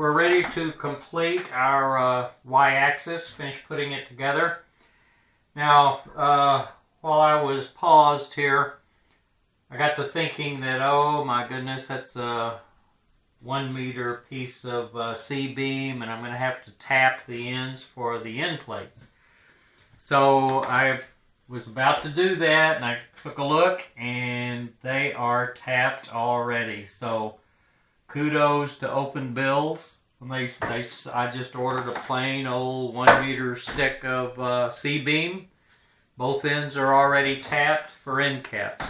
we're ready to complete our Y-axis, finish putting it together. Now, while I was paused here, I got to thinking that, oh my goodness, that's a 1 meter piece of C-beam, and I'm going to have to tap the ends for the end plates. So I was about to do that, and I took a look, and they are tapped already. So kudos to Open Builds. I just ordered a plain old 1 meter stick of C-beam. Both ends are already tapped for end caps.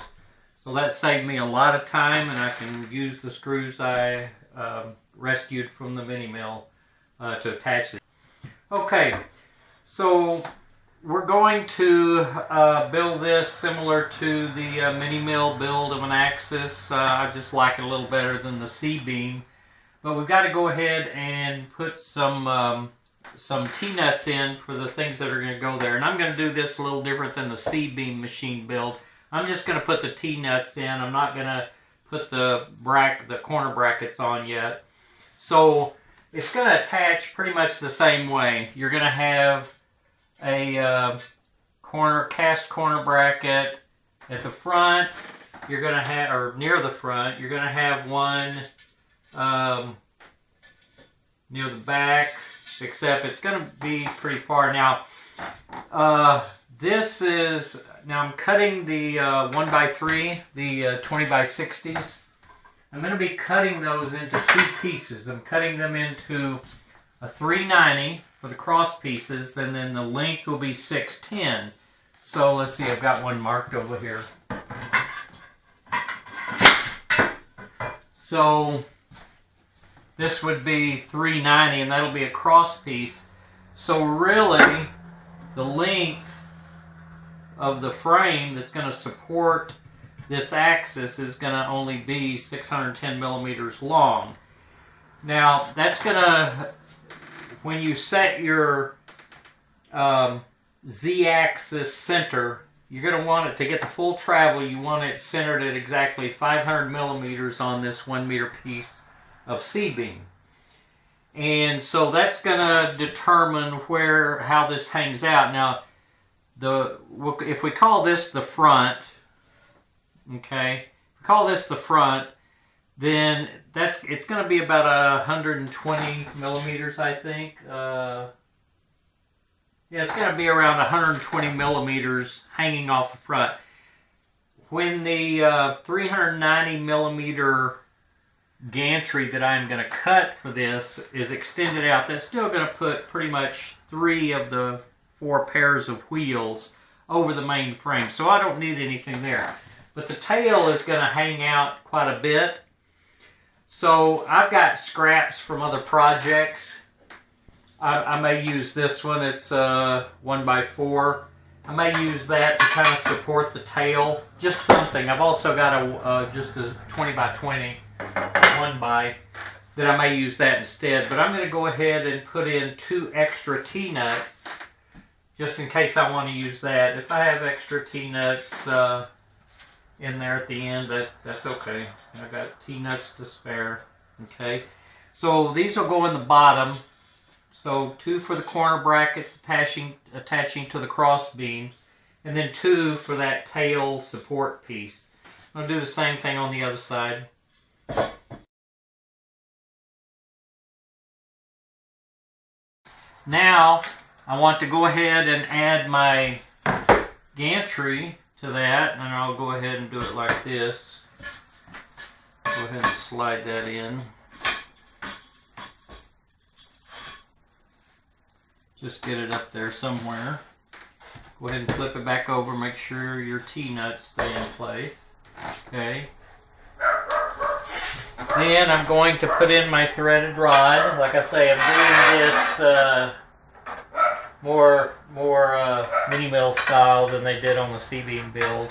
So that saved me a lot of time, and I can use the screws I rescued from the mini mill to attach it. Okay, so we're going to build this similar to the mini mill build of an axis. I just like it a little better than the C-beam. But we've got to go ahead and put some T-nuts in for the things that are going to go there. And I'm going to do this a little different than the C-beam machine build. I'm just going to put the T-nuts in. I'm not going to put the corner brackets on yet. So it's going to attach pretty much the same way. You're going to have a cast corner bracket at the front. You're going to have, or near the front, you're going to have one near the back, except it's going to be pretty far. Now, I'm cutting the 1x3, the 20x60s. I'm going to be cutting those into 2 pieces. I'm cutting them into a 390 for the cross pieces, and then the length will be 610. So let's see, I've got one marked over here. So this would be 390, and that'll be a cross piece. So really, the length of the frame that's going to support this axis is going to only be 610 millimeters long. Now, that's going to, when you set your Z-axis center, you're going to want it to get the full travel. You want it centered at exactly 500 millimeters on this 1 meter piece of C-beam. And so that's going to determine how this hangs out. Now, if we call this the front, okay, if we call this the front, then it's going to be about 120 millimeters, I think. Yeah, it's going to be around 120 millimeters hanging off the front. When the 390 millimeter gantry that I'm going to cut for this is extended out, that's still going to put pretty much 3 of the 4 pairs of wheels over the main frame. So I don't need anything there. But the tail is going to hang out quite a bit. So I've got scraps from other projects. I may use this one. It's 1x4. I may use that to kind of support the tail. Just something. I've also got just a 20x20 1x that I may use that instead. But I'm going to go ahead and put in 2 extra T-nuts just in case I want to use that. If I have extra T-nuts in there at the end, that's okay. I've got T-nuts to spare. Okay, so these will go in the bottom. So 2 for the corner brackets attaching to the cross beams, and then 2 for that tail support piece. I'll do the same thing on the other side. Now I want to go ahead and add my gantry to that, and I'll go ahead and do it like this. Go ahead and slide that in. Just get it up there somewhere. Go ahead and flip it back over, make sure your T-nuts stay in place. Okay. Then I'm going to put in my threaded rod. Like I say, I'm doing this more mini mill style than they did on the C-beam build.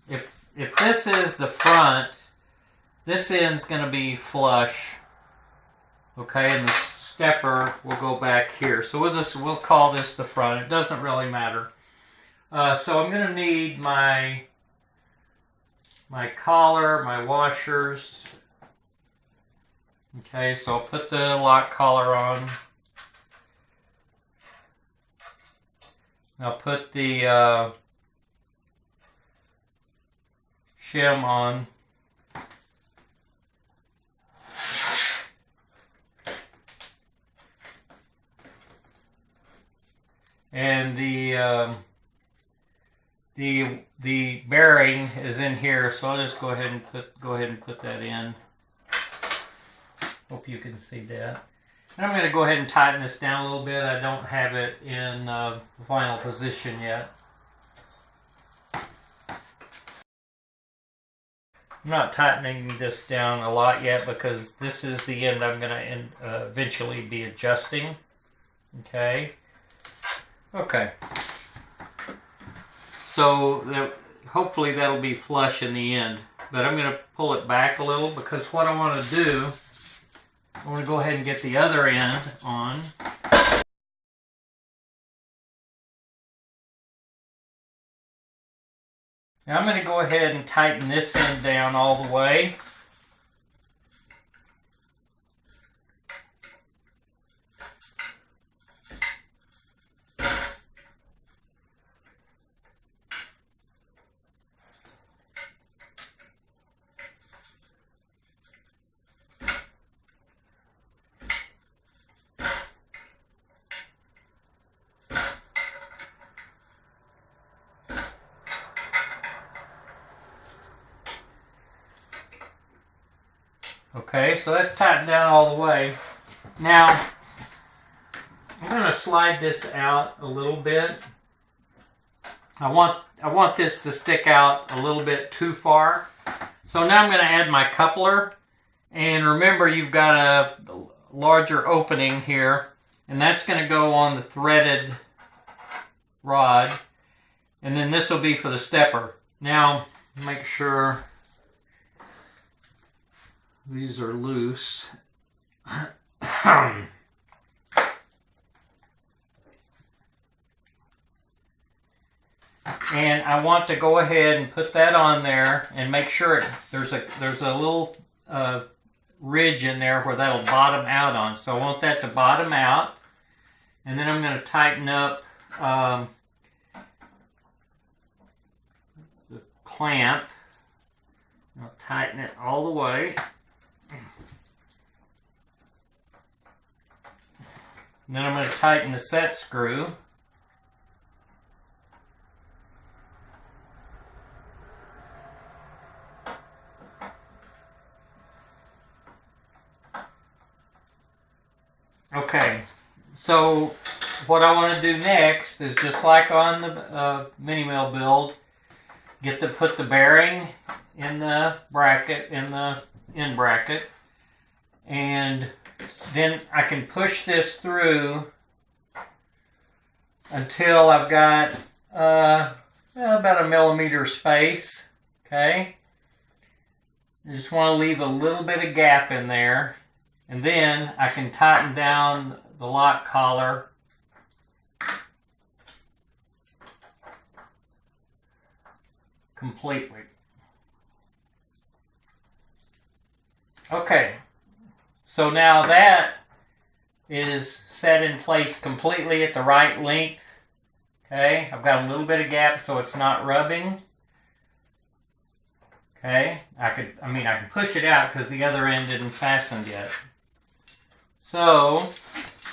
If this is the front, this end's going to be flush. Okay, and the stepper will go back here. So we'll call this the front. It doesn't really matter. So I'm going to need my collar, my washers, Okay, so I'll put the lock collar on. I'll put the shim on. And the bearing is in here, so I'll just go ahead and put that in. Hope you can see that. And I'm going to go ahead and tighten this down a little bit. I don't have it in final position yet. I'm not tightening this down a lot yet because this is the end I'm going to eventually be adjusting. Okay. Okay. So hopefully that'll be flush in the end. But I'm going to pull it back a little because what I want to do, I want to go ahead and get the other end on. Now I'm going to go ahead and tighten this end down all the way. Okay, so that's tightened down all the way. Now, I'm going to slide this out a little bit. I want this to stick out a little bit too far. So now I'm going to add my coupler. And remember, you've got a larger opening here. And that's going to go on the threaded rod. And then this will be for the stepper. Now, make sure these are loose. And I want to go ahead and put that on there and make sure there's a little ridge in there where that'll bottom out on. So I want that to bottom out. And then I'm going to tighten up the clamp. I'll tighten it all the way. And then I'm going to tighten the set screw. Okay, so what I want to do next is just like on the mini mill build, put the bearing in the bracket, in the end bracket, and then I can push this through until I've got about 1 millimeter space. Okay, I just want to leave a little bit of gap in there, and then I can tighten down the lock collar completely. Okay, so now that is set in place completely at the right length. Okay, I've got a little bit of gap so it's not rubbing. Okay, I can push it out because the other end isn't fastened yet. So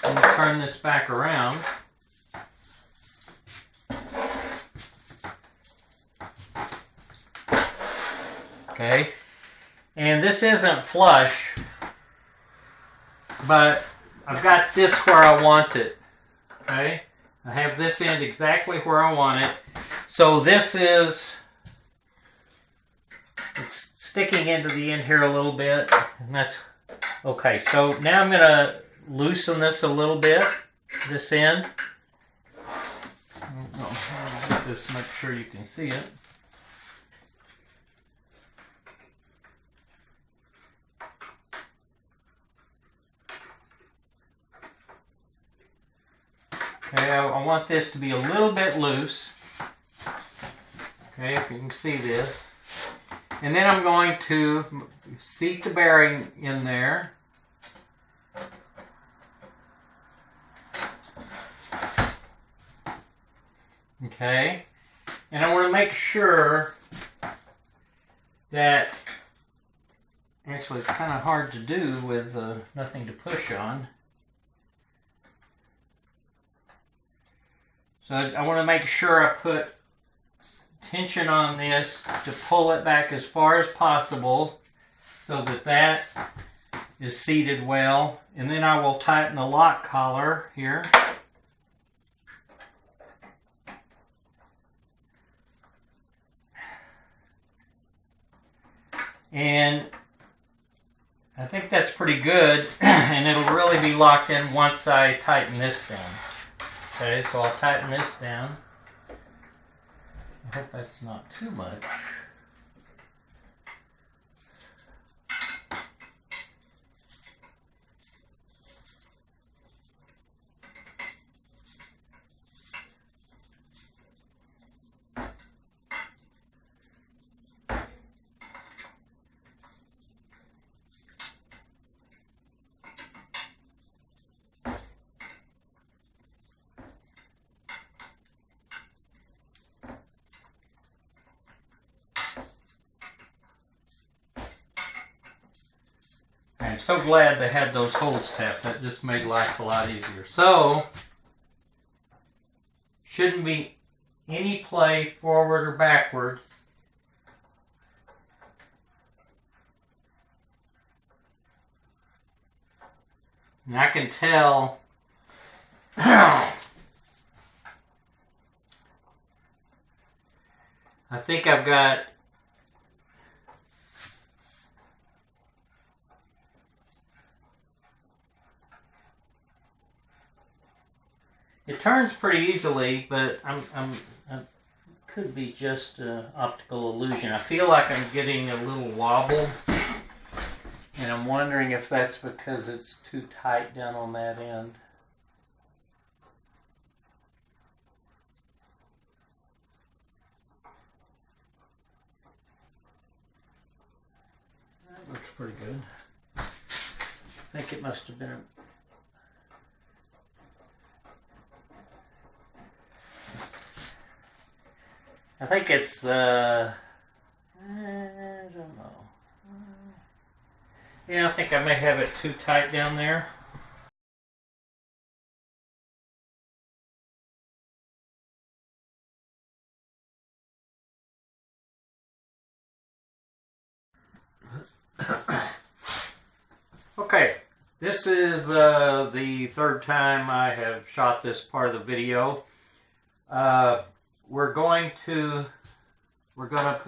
I'm going to turn this back around. Okay, and this isn't flush, but I've got this where I want it. Okay, I have this end exactly where I want it. So this is, it's sticking into the end here a little bit, and that's okay. So now I'm going to loosen this a little bit, this end. I'll get this, make sure you can see it. Okay, I want this to be a little bit loose. Okay, if you can see this. And then I'm going to seat the bearing in there. Okay, and I want to make sure that, actually it's kind of hard to do with nothing to push on. So I want to make sure I put tension on this to pull it back as far as possible so that that is seated well. And then I will tighten the lock collar here. And I think that's pretty good, and it'll really be locked in once I tighten this down. Okay, so I'll tighten this down. I hope that's not too much. I'm so glad they had those holes tapped. That just made life a lot easier. So, shouldn't be any play forward or backward. And I can tell I think I've got it turns pretty easily, but I could be just an optical illusion. I feel like I'm getting a little wobble, and I'm wondering if that's because it's too tight down on that end. That looks pretty good. I think it must have been I think it's, I don't know. Yeah, I think I may have it too tight down there. Okay, this is the third time I have shot this part of the video. We're going to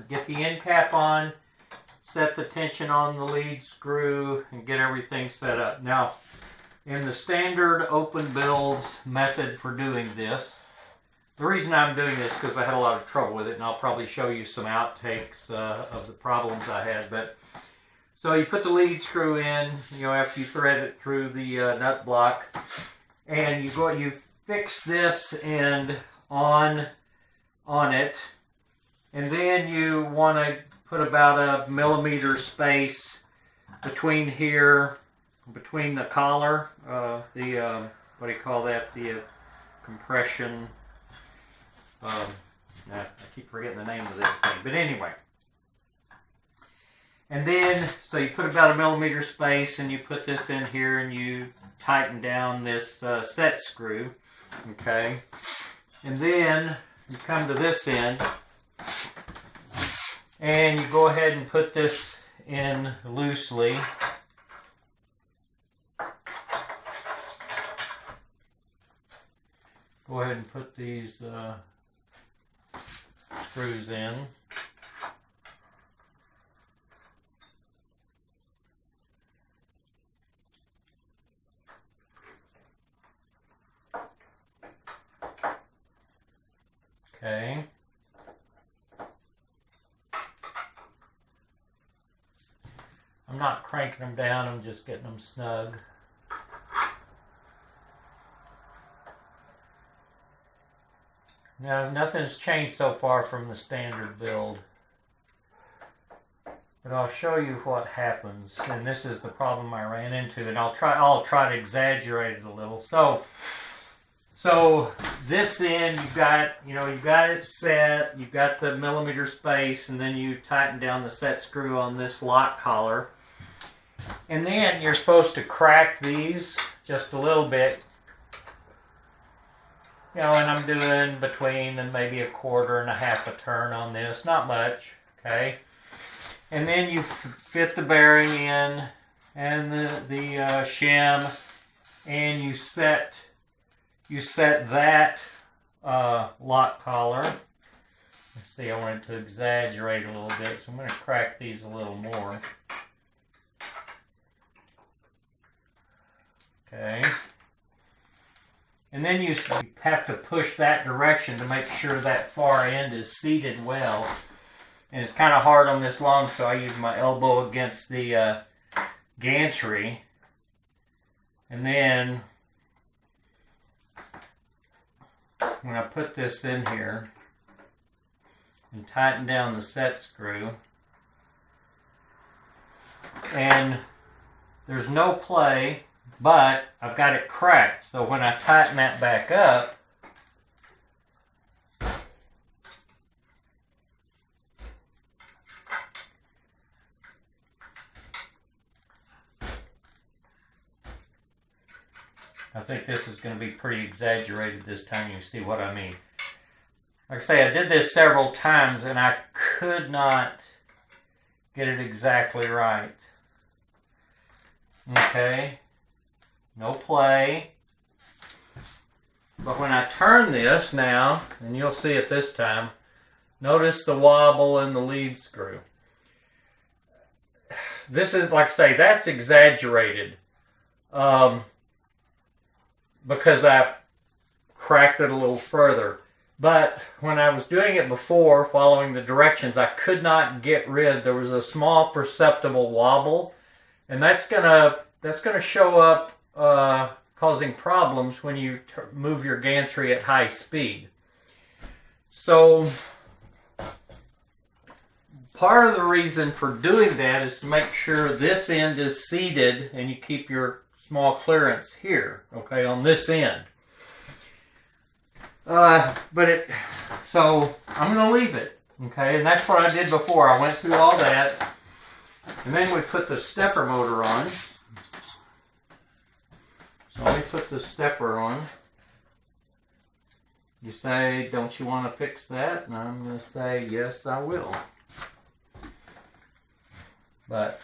get the end cap on, set the tension on the lead screw, and get everything set up. Now, in the standard open bills method for doing this, the reason I'm doing this is because I had a lot of trouble with it, and I'll probably show you some outtakes of the problems I had. But so you put the lead screw in, after you thread it through the nut block, and you fix this end on it, and then you want to put about a millimeter space between here, between the collar, what do you call that, the compression, I keep forgetting the name of this thing, but anyway. And then, so you put about a millimeter space, and you put this in here, and you tighten down this set screw, okay? And then you come to this end, and you go ahead and put this in loosely. Go ahead and put these screws in. Okay. I'm not cranking them down, I'm just getting them snug. Now, nothing's changed so far from the standard build. But I'll show you what happens, and this is the problem I ran into, and I'll try to exaggerate it a little. So So this end, you've got it set, you've got the millimeter space, and then you tighten down the set screw on this lock collar. And then you're supposed to crack these just a little bit. And I'm doing between and maybe a quarter and a half a turn on this, not much, okay? And then you fit the bearing in and the shim, and you set that lock collar. Let's see, I wanted to exaggerate a little bit, so I'm going to crack these a little more. Okay. And then you have to push that direction to make sure that far end is seated well. And it's kind of hard on this long, so I use my elbow against the gantry. And then when I put this in here and tighten down the set screw, and there's no play, but I've got it cracked. So when I tighten that back up, I think this is going to be pretty exaggerated this time. You see what I mean. Like I say, I did this several times and I could not get it exactly right. Okay. No play. But when I turn this now, and you'll see it this time, notice the wobble in the lead screw. This is, like I say, that's exaggerated. Because I cracked it a little further. But when I was doing it before, following the directions, I could not get rid. There was a small perceptible wobble, and that's gonna show up causing problems when you move your gantry at high speed. So part of the reason for doing that is to make sure this end is seated and you keep your small clearance here, okay, on this end. So I'm going to leave it, okay, and that's what I did before. I went through all that, and then we put the stepper motor on. So let me put the stepper on. You say, don't you want to fix that? And I'm going to say, yes, I will. But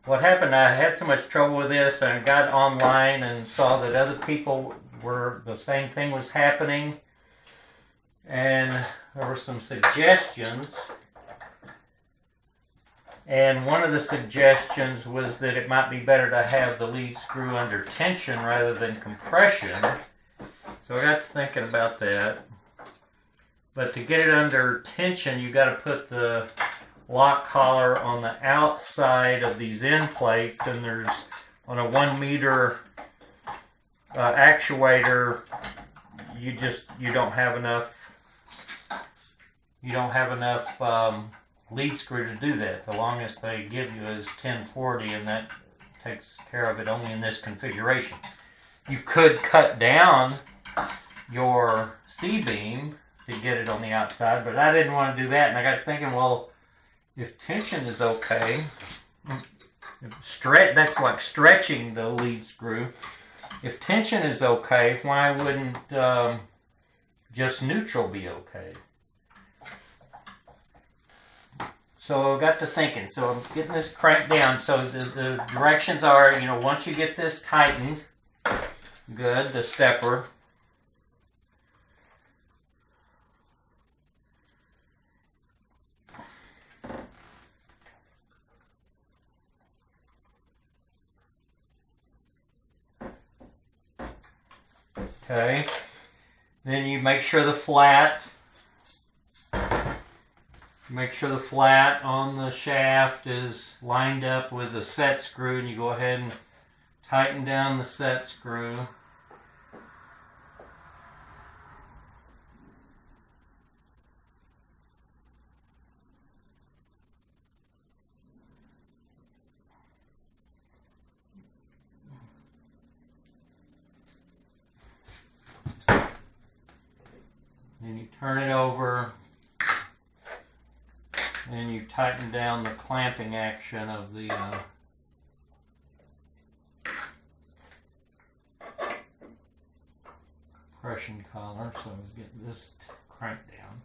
what happened, I had so much trouble with this, and I got online and saw that other people the same thing was happening. And there were some suggestions. And one of the suggestions was that it might be better to have the lead screw under tension rather than compression. So I got to thinking about that. But to get it under tension, you got to put the lock collar on the outside of these end plates, and there's on a 1 meter actuator, you don't have enough lead screw to do that. The longest they give you is 1040, and that takes care of it only in this configuration. You could cut down your C-beam to get it on the outside, but I didn't want to do that, and I got thinking, well, if tension is okay, that's like stretching the lead screw. If tension is okay, why wouldn't just neutral be okay? So I got to thinking. So I'm getting this cranked down. So the directions are, once you get this tightened, good, the stepper. Okay, then you make sure the flat on the shaft is lined up with the set screw, and you go ahead and tighten down the set screw. turn it over, and you tighten down the clamping action of the compression collar. So we get this cranked down.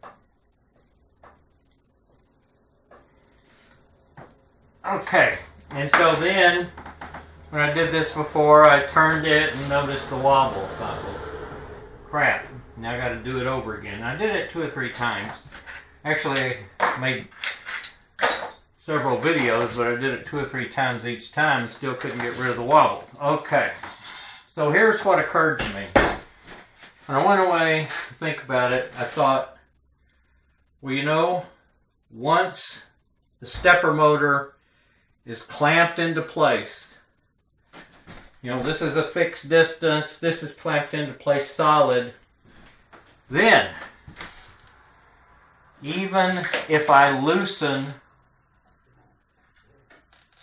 Okay, and so then when I did this before, I turned it and noticed the wobble. Thought, well, crap, now I got to do it over again. I did it 2 or 3 times. Actually, I made several videos, but I did it 2 or 3 times each time and still couldn't get rid of the wobble. Okay, so here's what occurred to me. When I went away to think about it, I thought, well, you know, once the stepper motor is clamped into place, you know, this is a fixed distance, this is clamped into place solid, then even if I loosen,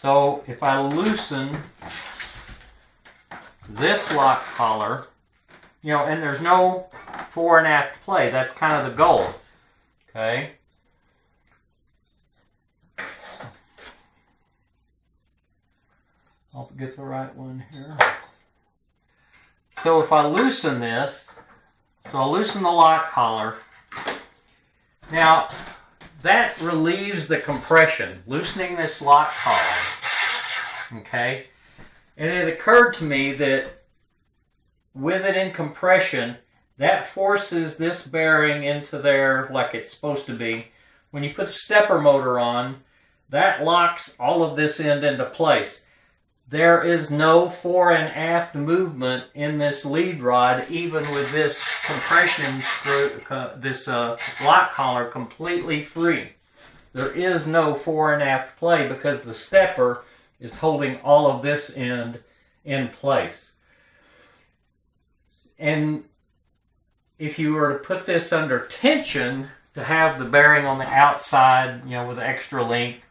so if I loosen this lock collar, you know, and there's no fore and aft play, that's kind of the goal, okay? I'll get the right one here. So if I loosen this, so I'll loosen the lock collar. Now, that relieves the compression, loosening this lock collar, okay? And it occurred to me that with it in compression, that forces this bearing into there like it's supposed to be. When you put the stepper motor on, that locks all of this end into place. There is no fore and aft movement in this lead rod, even with this compression screw, this lock collar completely free. There is no fore and aft play because the stepper is holding all of this end in place. And if you were to put this under tension to have the bearing on the outside, you know, with extra length,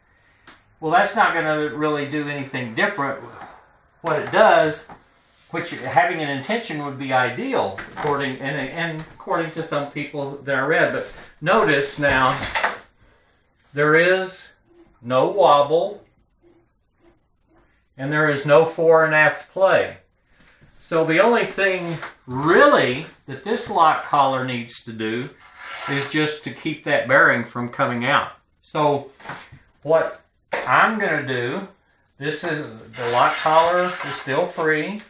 well, that's not going to really do anything different. What it does, which having an intention would be ideal, according to some people that I read. But notice now, there is no wobble, and there is no fore and aft play. So the only thing really that this lock collar needs to do is just to keep that bearing from coming out. So what I'm going to do, this is, the lock collar is still free.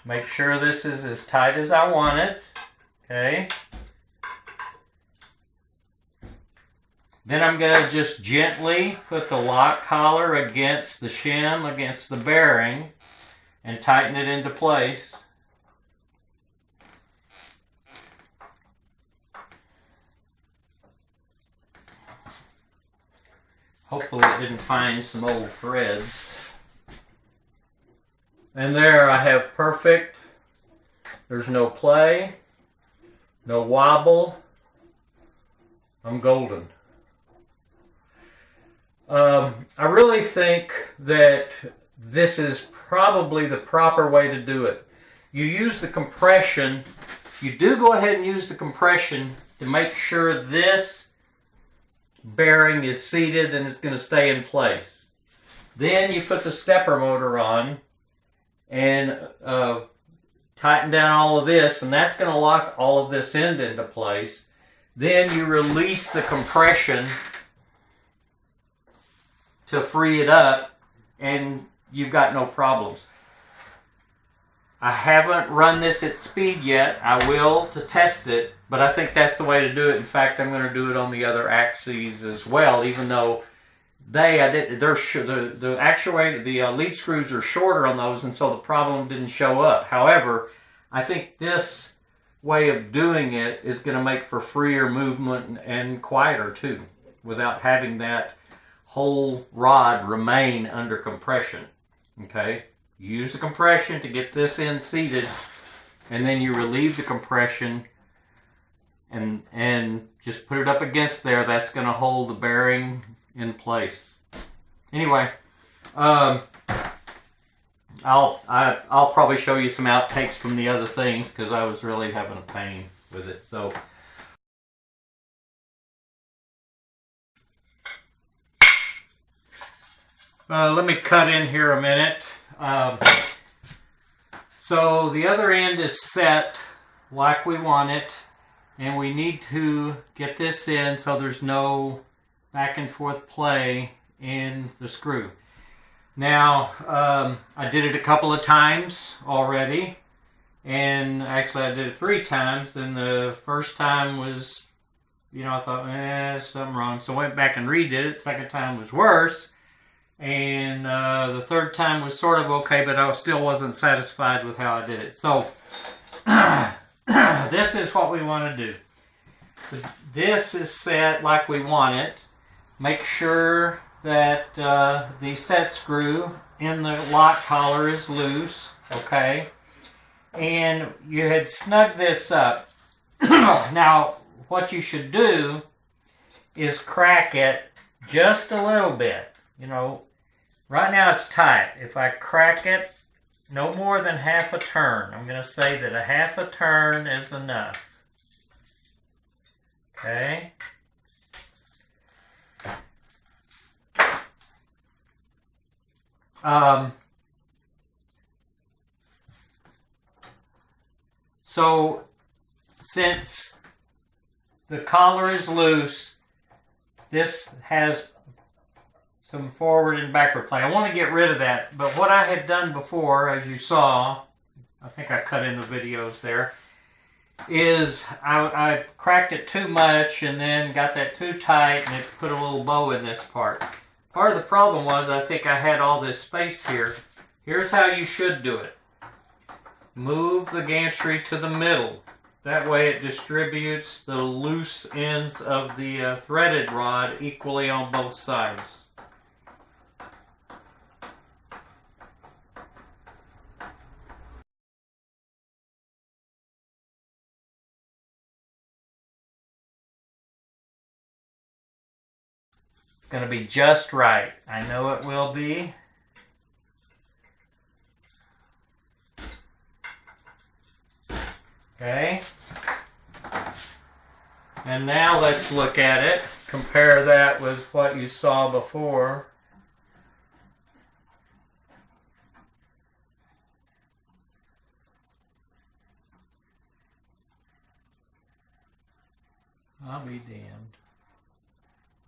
Make sure this is as tight as I want it. Okay. Then I'm going to just gently put the lock collar against the shim, against the bearing, and tighten it into place. Hopefully it didn't find some old threads. And there I have perfect. There's no play, no wobble. I'm golden. I really think that this is probably the proper way to do it. You use the compression. You do go ahead and use the compression to make sure this bearing is seated and it's going to stay in place. Then you put the stepper motor on and tighten down all of this, and that's going to lock all of this end into place. Then you release the compression to free it up, and you've got no problems. I haven't run this at speed yet. I will to test it, but I think that's the way to do it. In fact, I'm going to do it on the other axes as well, even though the actuator, the lead screws are shorter on those, and so the problem didn't show up. However, I think this way of doing it is going to make for freer movement and quieter too, without having that whole rod remain under compression. Okay, you use the compression to get this end seated, and then you relieve the compression and just put it up against there. That's going to hold the bearing in place. Anyway, I'll probably show you some outtakes from the other things because I was really having a pain with it. So let me cut in here a minute. So the other end is set like we want it, and we need to get this in so there's no back and forth play in the screw. Now, I did it a couple of times already, and actually I did it 3 times, and the first time was, I thought, something wrong, so I went back and redid it. Second time was worse, and the third time was sort of okay, but I still wasn't satisfied with how I did it. So, this is what we want to do. This is set like we want it. Make sure that the set screw in the lock collar is loose, okay? And you had snugged this up. Now, what you should do is crack it just a little bit. Right now it's tight. If I crack it no more than half a turn, I'm going to say that a half a turn is enough. Okay? So, since the collar is loose, this has some forward and backward play. I want to get rid of that, but what I had done before, as you saw, I think I cut in the videos there, is I cracked it too much and then got that too tight, and it put a little bow in this part. Part of the problem was I think I had all this space here. Here's how you should do it. Move the gantry to the middle. That way it distributes the loose ends of the threaded rod equally on both sides. It's going to be just right. I know it will be. Okay. And now let's look at it. Compare that with what you saw before. I'll be damned.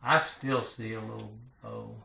I still see a little bow.